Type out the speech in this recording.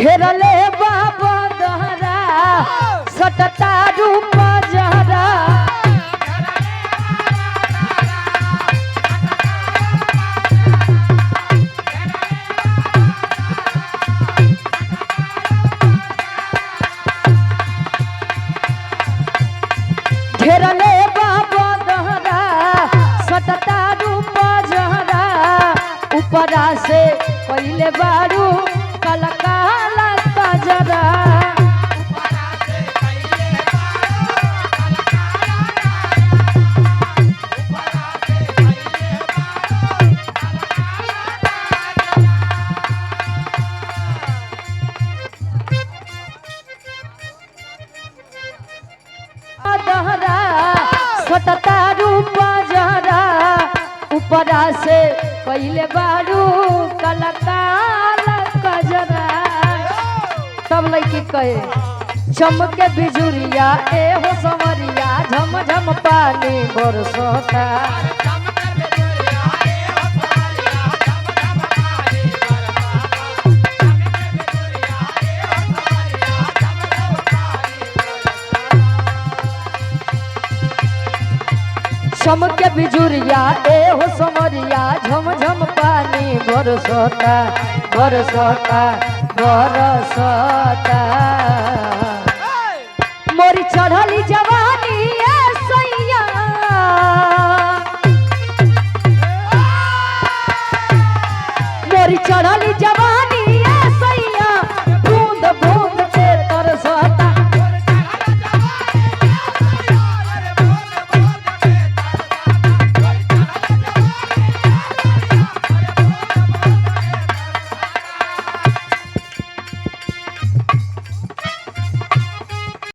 घेरले बाबा दहरा सटता रूप जहरा घेरले बाबा दहरा सटता रूप जहरा ऊपरा से पहले बारू कलकाला कजरा दहरा सटता रूप जहरा ऊपरा से पहले बारू कलकाला कजरा। सब लड़की कहे चमके बिजुरिया ए हो समरिया झम झम पानी बरसता चमके बिजुरिया ए हो समरिया झम झम पानी बरसता बरसता बरसता मोरी चढ़ली